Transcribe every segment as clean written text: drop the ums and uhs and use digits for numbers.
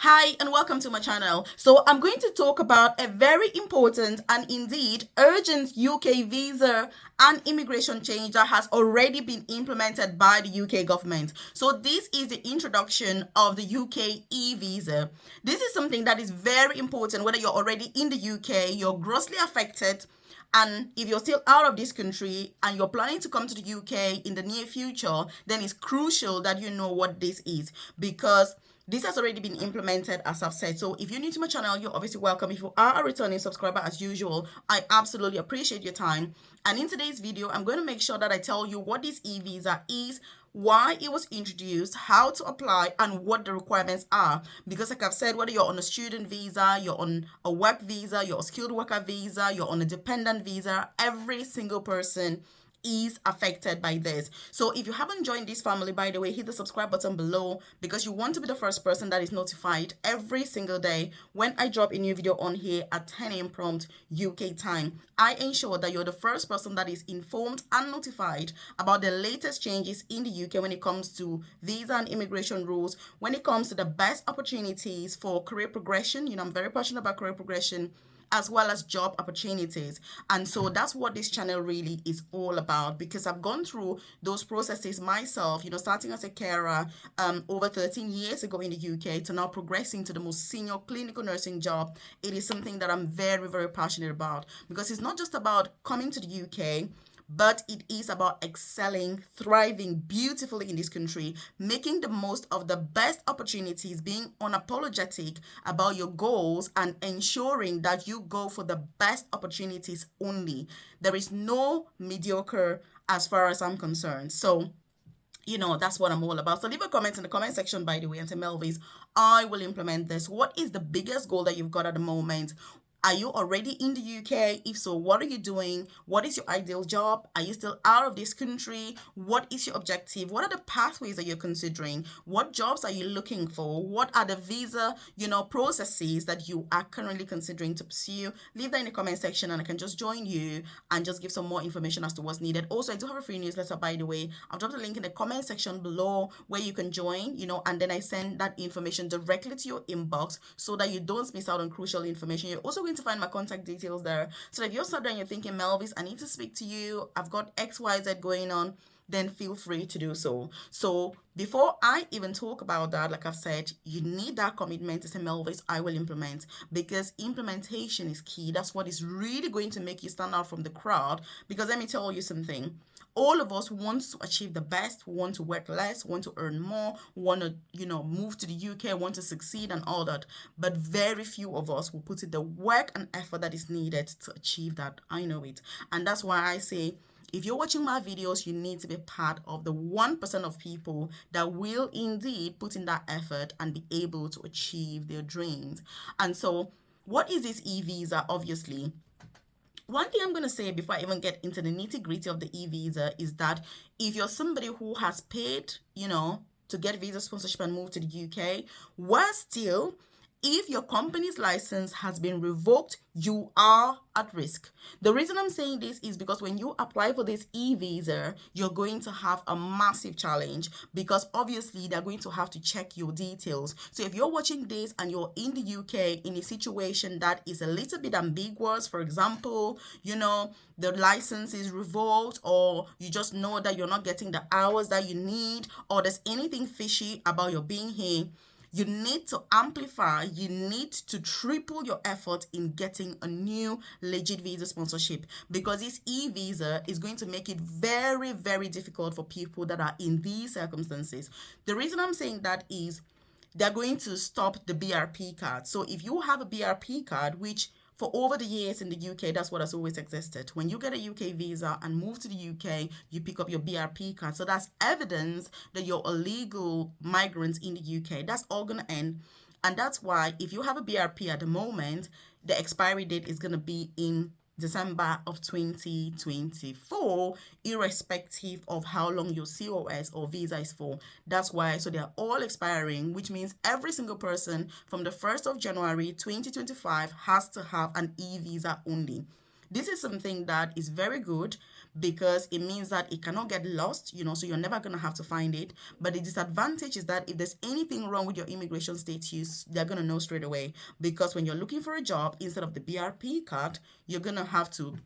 Hi and welcome to my channel. So I'm going to talk about a very important and indeed urgent UK visa and immigration change that has already been implemented by the UK government. So this is the introduction of the UK e-visa. This is something that is very important whether you're already in the UK, you're grossly affected, and if you're still out of this country and you're planning to come to the UK in the near future, then it's crucial that you know what this is because this has already been implemented, as I've said. So if you're new to my channel, you're obviously welcome. If you are a returning subscriber, as usual, I absolutely appreciate your time. And in today's video, I'm going to make sure that I tell you what this e-visa is, why it was introduced, how to apply, and what the requirements are. Because like I've said, whether you're on a student visa, you're on a work visa, you're a skilled worker visa, you're on a dependent visa, every single person is affected by this. So if you haven't joined this family, by the way, hit the subscribe button below because you want to be the first person that is notified every single day when I drop a new video on here at 10 a.m. prompt UK time. I ensure that you're the first person that is informed and notified about the latest changes in the UK when it comes to visa and immigration rules, when it comes to the best opportunities for career progression. I'm very passionate about career progression as well as job opportunities. And so that's what this channel really is all about because I've gone through those processes myself, starting as a carer over 13 years ago in the UK to now progressing to the most senior clinical nursing job. It is something that I'm very, very passionate about because it's not just about coming to the UK, but it is about excelling, thriving beautifully in this country, making the most of the best opportunities, being unapologetic about your goals, and ensuring that you go for the best opportunities only. There is no mediocre as far as I'm concerned. So, that's what I'm all about. So leave a comment in the comment section, by the way, and say, Melvis, I will implement this. What is the biggest goal that you've got at the moment? Are you already in the UK? If so, what are you doing? What is your ideal job? Are you still out of this country? What is your objective? What are the pathways that you're considering? What jobs are you looking for? What are the visa, processes that you are currently considering to pursue? Leave that in the comment section and I can just join you and just give some more information as to what's needed. Also, I do have a free newsletter, by the way. I'll drop the link in the comment section below where you can join, and then I send that information directly to your inbox so that you don't miss out on crucial information. You're also going to find my contact details there. So if you're sat there and you're thinking, Melvis, I need to speak to you, I've got XYZ going on, then feel free to do so. So before I even talk about that, like I've said, you need that commitment to say, Melvis, I will implement, because implementation is key. That's what is really going to make you stand out from the crowd. Because let me tell you something. All of us want to achieve the best, want to work less, want to earn more, want to, move to the UK, want to succeed and all that. But very few of us will put in the work and effort that is needed to achieve that. I know it. And that's why I say, if you're watching my videos, you need to be part of the 1% of people that will indeed put in that effort and be able to achieve their dreams. And so, what is this e-visa? Obviously, one thing I'm going to say before I even get into the nitty gritty of the e-visa is that if you're somebody who has paid, to get visa sponsorship and move to the UK, while still, if your company's license has been revoked, you are at risk. The reason I'm saying this is because when you apply for this e-visa, you're going to have a massive challenge because obviously they're going to have to check your details. So if you're watching this and you're in the UK in a situation that is a little bit ambiguous, for example, the license is revoked, or you just know that you're not getting the hours that you need, or there's anything fishy about your being here, you need to amplify, you need to triple your effort in getting a new legit visa sponsorship, because this e-visa is going to make it very, very difficult for people that are in these circumstances. The reason I'm saying that is they're going to stop the BRP card. So if you have a BRP card, which for over the years in the UK, that's what has always existed. When you get a UK visa and move to the UK, you pick up your BRP card. So that's evidence that you're a legal migrant in the UK. That's all going to end. And that's why if you have a BRP at the moment, the expiry date is going to be in December of 2024, irrespective of how long your COS or visa is for. That's why, so they're all expiring, which means every single person from the 1st of January 2025 has to have an e-visa only. This is something that is very good because it means that it cannot get lost, so you're never going to have to find it. But the disadvantage is that if there's anything wrong with your immigration status, they're going to know straight away, because when you're looking for a job, instead of the BRP card, you're going to have to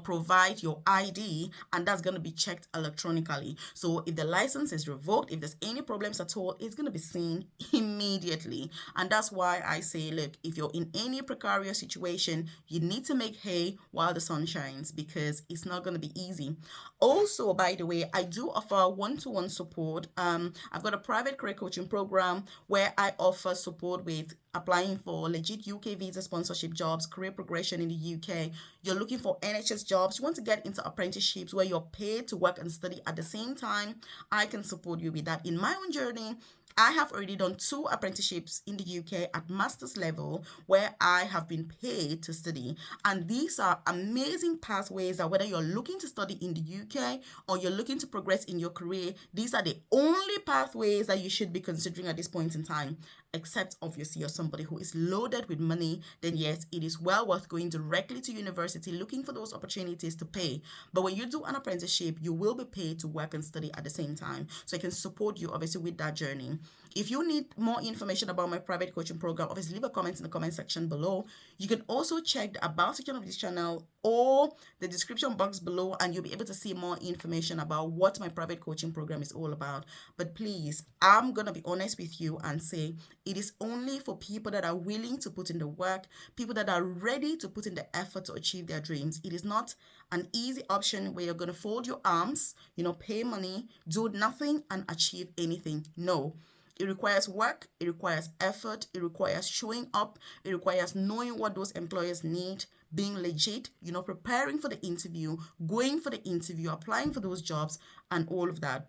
provide your ID, and that's going to be checked electronically. So if the license is revoked, if there's any problems at all, it's going to be seen immediately. And that's why I say, look, if you're in any precarious situation, you need to make hay while the sun shines, because it's not going to be easy. Also, by the way, I do offer one-to-one support. I've got a private career coaching program where I offer support with applying for legit UK visa sponsorship jobs, career progression in the UK. You're looking for NHS jobs, you want to get into apprenticeships where you're paid to work and study at the same time. I can support you with that. In my own journey, I have already done 2 apprenticeships in the UK at master's level where I have been paid to study. And these are amazing pathways that whether you're looking to study in the UK or you're looking to progress in your career, these are the only pathways that you should be considering at this point in time. Except obviously you're somebody who is loaded with money, then yes, it is well worth going directly to university looking for those opportunities to pay. But when you do an apprenticeship, you will be paid to work and study at the same time. So I can support you obviously with that journey. If you need more information about my private coaching program, obviously leave a comment in the comment section below. You can also check the about section of this channel or the description box below, and you'll be able to see more information about what my private coaching program is all about. But please, I'm going to be honest with you and say it is only for people that are willing to put in the work, people that are ready to put in the effort to achieve their dreams. It is not an easy option where you're going to fold your arms, pay money, do nothing and achieve anything. No. It requires work, it requires effort, it requires showing up, it requires knowing what those employers need, being legit, preparing for the interview, going for the interview, applying for those jobs, and all of that.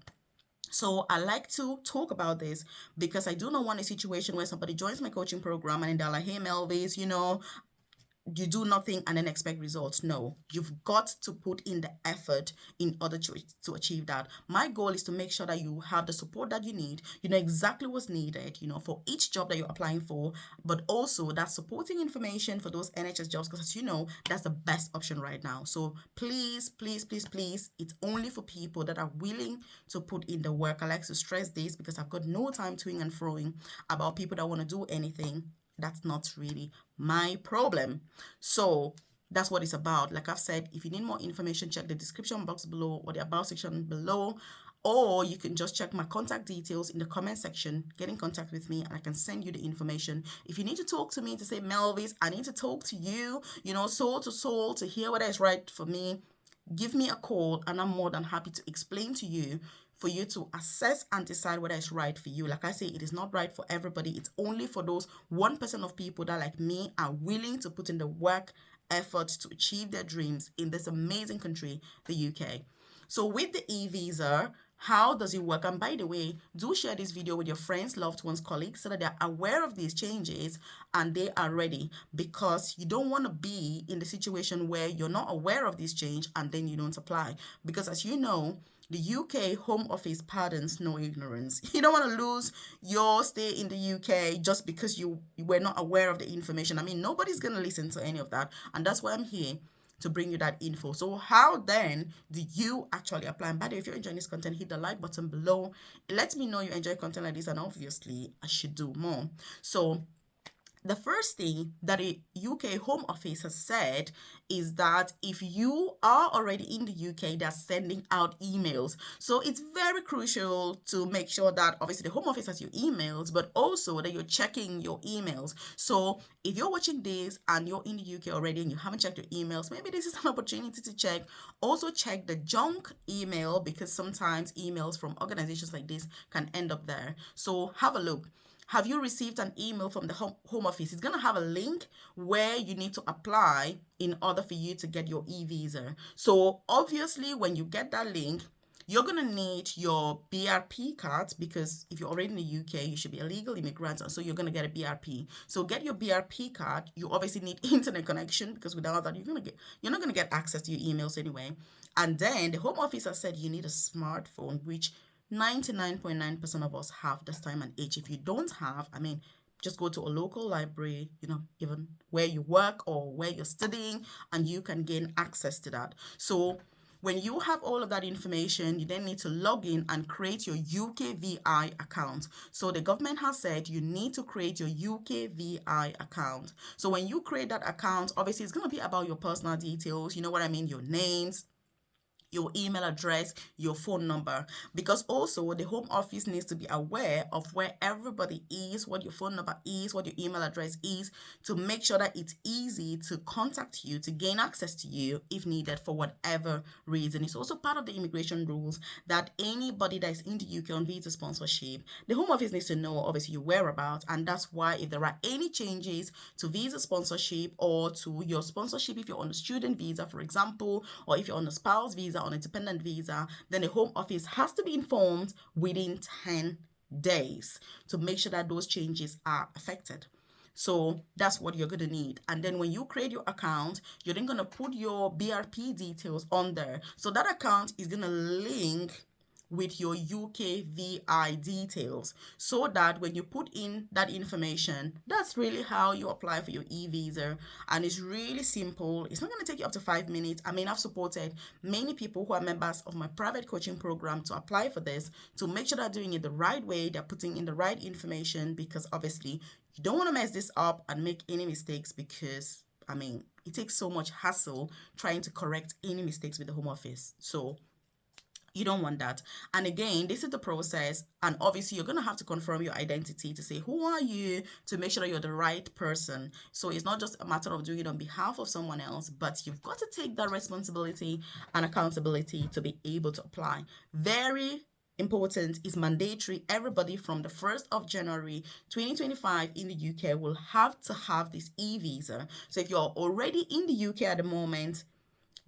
So I like to talk about this because I do not want a situation where somebody joins my coaching program and they're like, hey, Melvis, you do nothing and then expect results. No, you've got to put in the effort in order to achieve that. My goal is to make sure that you have the support that you need, you know exactly what's needed, for each job that you're applying for, but also that supporting information for those NHS jobs, because as you know, that's the best option right now. So please, please, please, please, it's only for people that are willing to put in the work. I like to stress this because I've got no time toing and froing about people that want to do anything. That's not really my problem. So that's what it's about. Like I've said, if you need more information, check the description box below or the about section below, or you can just check my contact details in the comment section, get in contact with me, and I can send you the information. If you need to talk to me to say, Melvis, I need to talk to you, soul to soul, to hear what is right for me, give me a call and I'm more than happy to explain to you, for you to assess and decide whether it's right for you. Like I say, it is not right for everybody. It's only for those 1% of people that, like me, are willing to put in the work, effort to achieve their dreams in this amazing country, the UK. So with the e-visa, how does it work? And by the way, do share this video with your friends, loved ones, colleagues, so that they're aware of these changes and they are ready, because you don't want to be in the situation where you're not aware of this change and then you don't apply. Because as you know, the UK Home Office pardons no ignorance. You don't want to lose your stay in the UK just because you were not aware of the information. I mean, nobody's going to listen to any of that. And that's why I'm here, to bring you that info. So how then do you actually apply? And by the way, if you're enjoying this content, hit the like button below. It lets me know you enjoy content like this, and obviously I should do more. So the first thing that a UK Home Office has said is that if you are already in the UK, they're sending out emails. So it's very crucial to make sure that obviously the Home Office has your emails, but also that you're checking your emails. So if you're watching this and you're in the UK already and you haven't checked your emails, maybe this is an opportunity to check. Also check the junk email, because sometimes emails from organizations like this can end up there. So have a look. Have you received an email from the Home Office? It's going to have a link where you need to apply in order for you to get your e-visa. So obviously, when you get that link, you're going to need your BRP card, because if you're already in the UK, you should be a legal immigrant, and so you're going to get a BRP. So get your BRP card. You obviously need internet connection, because without that, you're not going to get access to your emails anyway. And then the Home Office has said you need a smartphone, which 99.9% of us have this time and age. If you don't have, just go to a local library, even where you work or where you're studying, and you can gain access to that. So when you have all of that information, you then need to log in and create your UKVI account. So the government has said you need to create your UKVI account. So when you create that account, obviously it's going to be about your personal details. You know what I mean? Your names, your email address, your phone number, because also the Home Office needs to be aware of where everybody is, what your phone number is, what your email address is, to make sure that it's easy to contact you, to gain access to you if needed for whatever reason. It's also part of the immigration rules that anybody that is in the UK on visa sponsorship, the Home Office needs to know obviously your whereabouts, and that's why if there are any changes to visa sponsorship or to your sponsorship, if you're on a student visa, for example, or if you're on a spouse visa, on a dependent visa, then the Home Office has to be informed within 10 days to make sure that those changes are affected. So that's what you're going to need. And then when you create your account, you're then going to put your BRP details on there. So that account is going to link with your UKVI details, so that when you put in that information, that's really how you apply for your e-visa. And it's really simple. It's not going to take you up to 5 minutes. I mean, I've supported many people who are members of my private coaching program to apply for this, to make sure they're doing it the right way, they're putting in the right information, because obviously you don't want to mess this up and make any mistakes, because I mean, it takes so much hassle trying to correct any mistakes with the Home Office. So you don't want that. And again, this is the process. And obviously, you're going to have to confirm your identity to say, who are you, to make sure that you're the right person. So it's not just a matter of doing it on behalf of someone else, but you've got to take that responsibility and accountability to be able to apply. Very important, is mandatory. Everybody from the 1st of January 2025 in the UK will have to have this e-visa. So if you're already in the UK at the moment,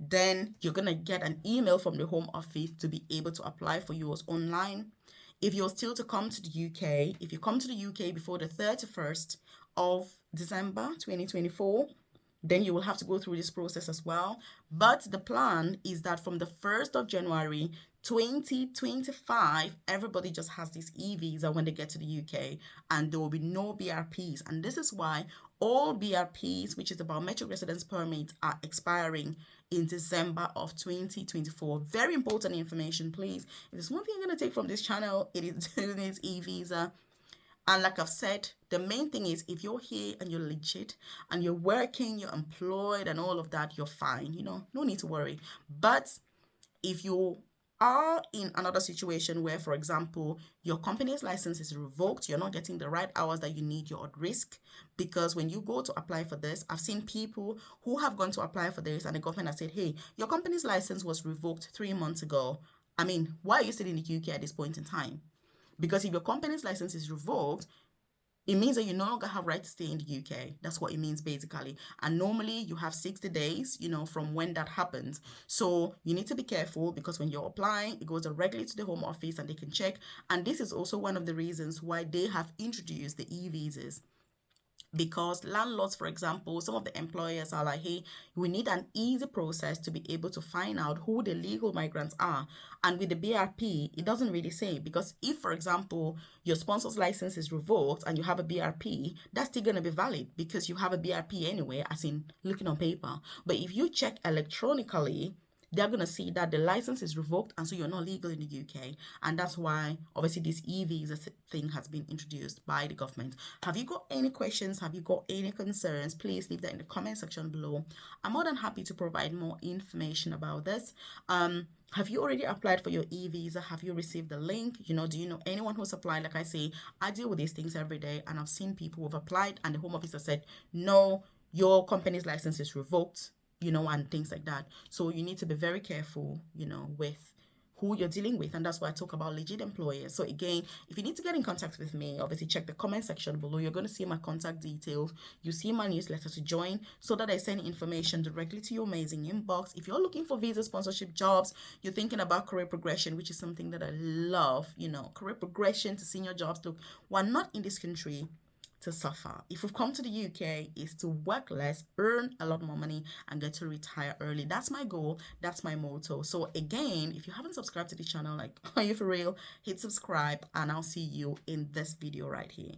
then you're going to get an email from the Home Office to be able to apply for yours online. If you're still to come to the UK, if you come to the UK before the 31st of December 2024, then you will have to go through this process as well. But the plan is that from the 1st of January 2025, everybody just has this e-visa when they get to the UK, and there will be no BRPs. And this is why all BRPs, which is the biometric residence permits, are expiring in December of 2024. Very important information, please. If there's one thing you're going to take from this channel, it is doing this e-visa. And like I've said, the main thing is, if you're here and you're legit and you're working, you're employed and all of that, you're fine. No need to worry. But if you are in another situation where, for example, your company's license is revoked, you're not getting the right hours that you need, you're at risk. Because when you go to apply for this, I've seen people who have gone to apply for this and the government has said, hey, your company's license was revoked 3 months ago. I mean, why are you still in the UK at this point in time? Because if your company's license is revoked, it means that you no longer have right to stay in the UK. That's what it means basically. And normally you have 60 days, from when that happens. So you need to be careful, because when you're applying, it goes directly to the Home Office and they can check. And this is also one of the reasons why they have introduced the e-visas. Because landlords, for example, some of the employers are like, hey, we need an easy process to be able to find out who the legal migrants are. And with the BRP, it doesn't really say, because if, for example, your sponsor's license is revoked and you have a BRP, that's still going to be valid because you have a BRP anyway, as in looking on paper. But if you check electronically, they're going to see that the license is revoked, and so you're not legal in the UK. And that's why, obviously, this e-visa thing has been introduced by the government. Have you got any questions? Have you got any concerns? Please leave that in the comment section below. I'm more than happy to provide more information about this. Have you already applied for your e-visa? Have you received the link? Do you know anyone who's applied? Like I say, I deal with these things every day, and I've seen people who've applied and the Home Office has said, no, your company's license is revoked, and things like that. So you need to be very careful, with who you're dealing with. And that's why I talk about legit employers. So again, if you need to get in contact with me, obviously check the comment section below. You're going to see my contact details. You see my newsletter to join, so that I send information directly to your amazing inbox. If you're looking for visa sponsorship jobs, you're thinking about career progression, which is something that I love, career progression to senior jobs. Look, we're not in this country to suffer. If we've come to the UK, is to work less, earn a lot more money, and get to retire early. That's my goal. That's my motto. So again, if you haven't subscribed to the channel, like, are you for real? Hit subscribe, and I'll see you in this video right here.